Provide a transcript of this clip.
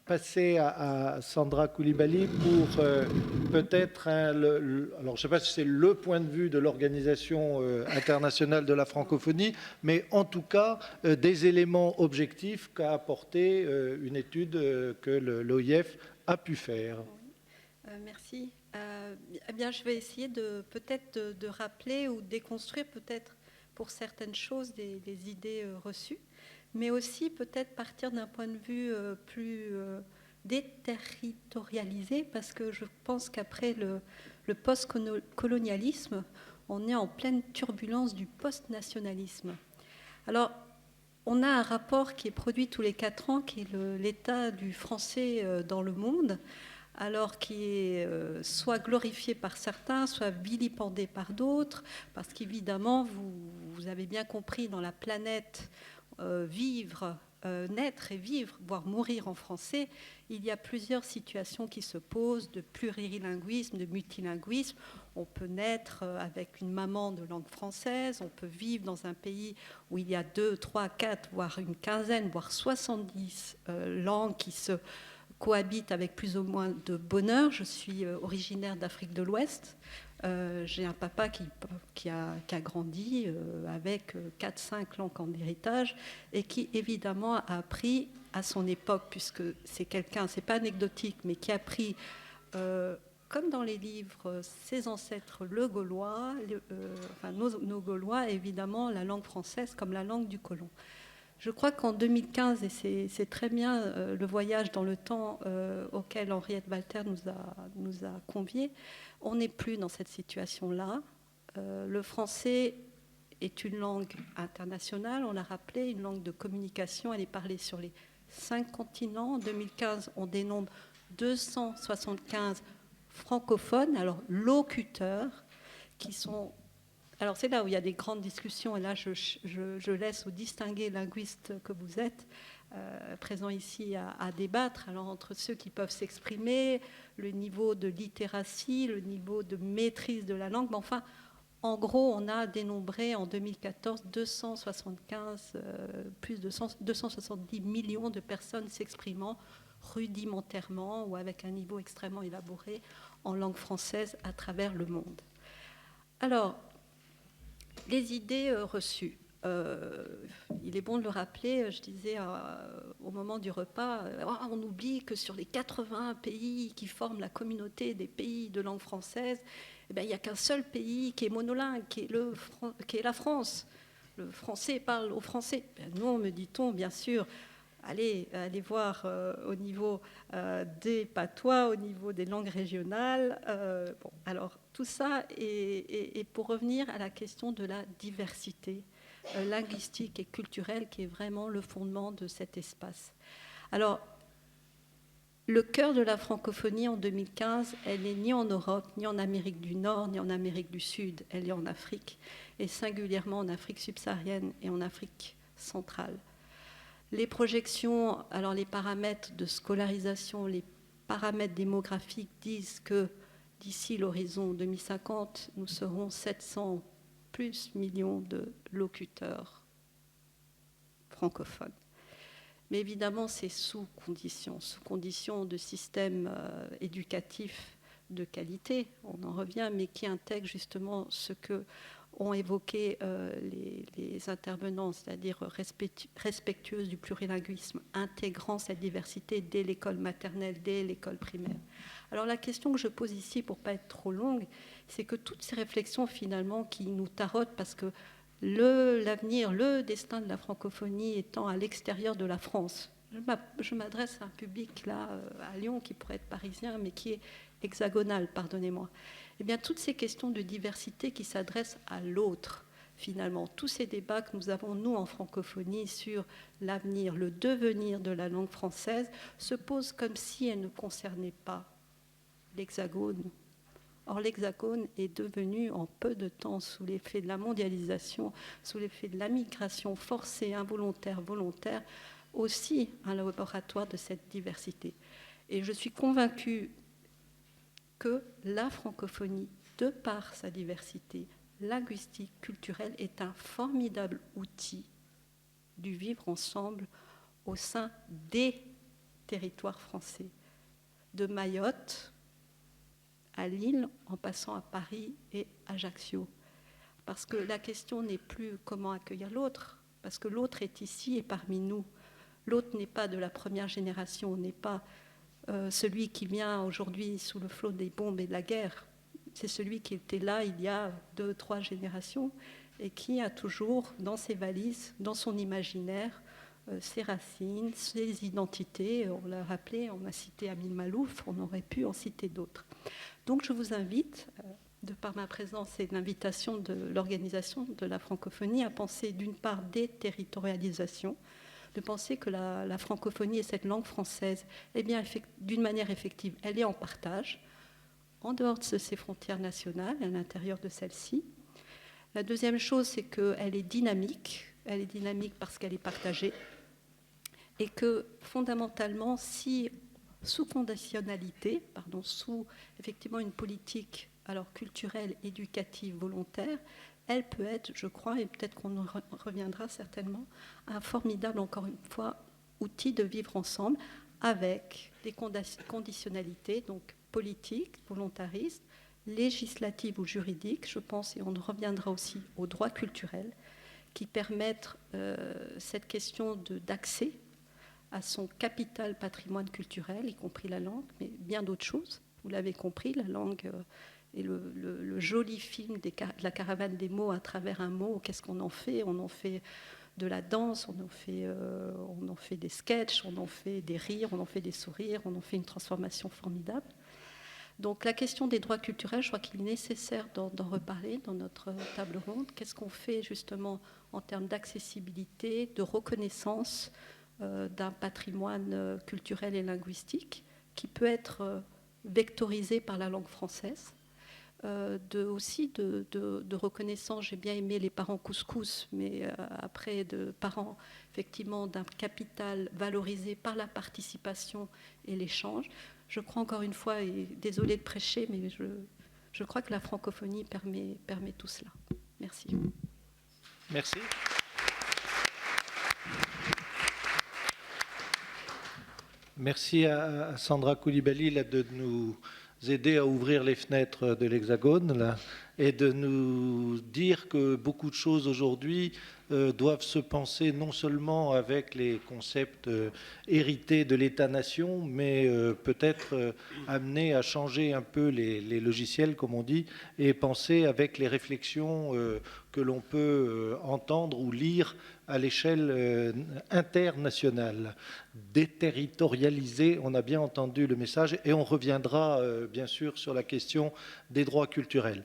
passer à Sandra Coulibaly pour peut-être, alors je ne sais pas si c'est le point de vue de l'Organisation internationale de la francophonie, mais en tout cas des éléments objectifs qu'a apporté une étude que l'OIF a pu faire. Merci. Eh bien, je vais essayer peut-être de rappeler ou déconstruire peut-être pour certaines choses des idées reçues, mais aussi peut-être partir d'un point de vue plus déterritorialisé, parce que je pense qu'après le post-colonialisme, on est en pleine turbulence du post-nationalisme. Alors, on a un rapport qui est produit tous les 4 ans, qui est l'état du français dans le monde, alors qui est soit glorifié par certains, soit vilipendé par d'autres, parce qu'évidemment, vous avez bien compris, dans la planète, vivre, naître et vivre, voire mourir en français, il y a plusieurs situations qui se posent, de plurilinguisme, de multilinguisme. On peut naître avec une maman de langue française, on peut vivre dans un pays où il y a 2, 3, 4, voire une quinzaine, voire 70 langues qui se cohabitent avec plus ou moins de bonheur. Je suis originaire d'Afrique de l'Ouest. J'ai un papa qui a grandi avec 4-5 langues en héritage et qui évidemment a appris à son époque, puisque c'est quelqu'un, c'est pas anecdotique, mais qui a appris, comme dans les livres, ses ancêtres le gaulois, enfin nos Gaulois, évidemment la langue française comme la langue du colon. Je crois qu'en 2015, et c'est très bien le voyage dans le temps auquel Henriette Walter nous a conviés, on n'est plus dans cette situation-là. Le français est une langue internationale, on l'a rappelé, une langue de communication, elle est parlée sur les 5 continents. En 2015, on dénombre 275 francophones, alors locuteurs, qui sont... Alors c'est là où il y a des grandes discussions, et là je laisse aux distingués linguistes que vous êtes présents ici à débattre. Alors entre ceux qui peuvent s'exprimer, le niveau de littératie, le niveau de maîtrise de la langue, mais enfin, en gros, on a dénombré en 2014 plus de 270 millions de personnes s'exprimant rudimentairement ou avec un niveau extrêmement élaboré en langue française à travers le monde. Alors, les idées reçues. Il est bon de le rappeler, je disais au moment du repas, on oublie que sur les 80 pays qui forment la communauté des pays de langue française, eh bien, il n'y a qu'un seul pays qui est monolingue, qui est la France. Le français parle au français. Nous, me dit-on, bien sûr, allez voir au niveau des patois, au niveau des langues régionales. Bon, alors, tout ça est pour revenir à la question de la diversité linguistique et culturelle qui est vraiment le fondement de cet espace. Alors, le cœur de la francophonie en 2015, elle n'est ni en Europe, ni en Amérique du Nord, ni en Amérique du Sud, elle est en Afrique, et singulièrement en Afrique subsaharienne et en Afrique centrale. Les projections, alors les paramètres de scolarisation, les paramètres démographiques disent que d'ici l'horizon 2050, nous serons 700 plus millions de locuteurs francophones. Mais évidemment, c'est sous condition de système éducatif de qualité, on en revient, mais qui intègre justement ce que ont évoqué les intervenants, c'est-à-dire respectueuses du plurilinguisme, intégrant cette diversité dès l'école maternelle, dès l'école primaire. Alors la question que je pose ici, pour ne pas être trop longue, c'est que toutes ces réflexions finalement qui nous tarautent, parce que l'avenir, le destin de la francophonie étant à l'extérieur de la France, je m'adresse à un public là à Lyon qui pourrait être parisien, mais qui est hexagonal, pardonnez-moi. Eh bien, toutes ces questions de diversité qui s'adressent à l'autre, finalement, tous ces débats que nous avons, nous, en francophonie, sur l'avenir, le devenir de la langue française, se posent comme si elles ne concernaient pas l'Hexagone. Or, l'Hexagone est devenu, en peu de temps, sous l'effet de la mondialisation, sous l'effet de la migration forcée, involontaire, volontaire, aussi un laboratoire de cette diversité. Et je suis convaincue que la francophonie, de par sa diversité linguistique, culturelle, est un formidable outil du vivre ensemble au sein des territoire français, de Mayotte à Lille, en passant à Paris et Ajaccio. Parce que la question n'est plus comment accueillir l'autre, parce que l'autre est ici et parmi nous. L'autre n'est pas de la première génération, n'est pas celui qui vient aujourd'hui sous le flot des bombes et de la guerre. C'est celui qui était là il y a 2, 3 générations et qui a toujours dans ses valises, dans son imaginaire, ses racines, ses identités. On l'a rappelé, on a cité Amin Malouf, on aurait pu en citer d'autres. Donc je vous invite, de par ma présence et l'invitation de l'organisation de la francophonie, à penser d'une part déterritorialisation, de penser que la francophonie et cette langue française, eh bien, d'une manière effective, elle est en partage, en dehors de ses frontières nationales, à l'intérieur de celles-ci. La deuxième chose, c'est qu'elle est dynamique. Elle est dynamique parce qu'elle est partagée. Et que, fondamentalement, si, sous conditionnalité, sous effectivement une politique alors culturelle, éducative, volontaire, elle peut être, je crois, et peut-être qu'on en reviendra certainement, un formidable, encore une fois, outil de vivre ensemble avec des conditionnalités, donc politiques, volontaristes, législatives ou juridiques, je pense, et on reviendra aussi aux droits culturels, qui permettent cette question d'accès à son capital patrimoine culturel, y compris la langue, mais bien d'autres choses. Vous l'avez compris, la langue et le joli film de la caravane des mots à travers un mot, qu'est-ce qu'on en fait? On en fait de la danse, on en fait des sketchs, on en fait des rires, on en fait des sourires, on en fait une transformation formidable. Donc la question des droits culturels, je crois qu'il est nécessaire d'en reparler dans notre table ronde. Qu'est-ce qu'on fait justement en termes d'accessibilité, de reconnaissance d'un patrimoine culturel et linguistique qui peut être vectorisé par la langue française, aussi de reconnaissance. J'ai bien aimé les parents couscous, mais après de parents effectivement d'un capital valorisé par la participation et l'échange. Je crois encore une fois, et désolée de prêcher, mais je crois que la francophonie permet tout cela. Merci. Merci. Merci à Sandra Coulibaly de nous aider à ouvrir les fenêtres de l'Hexagone et de nous dire que beaucoup de choses aujourd'hui doivent se penser non seulement avec les concepts hérités de l'État-nation, mais peut-être amener à changer un peu les logiciels, comme on dit, et penser avec les réflexions que l'on peut entendre ou lire à l'échelle internationale. Déterritorialiser, on a bien entendu le message, et on reviendra bien sûr sur la question des droits culturels.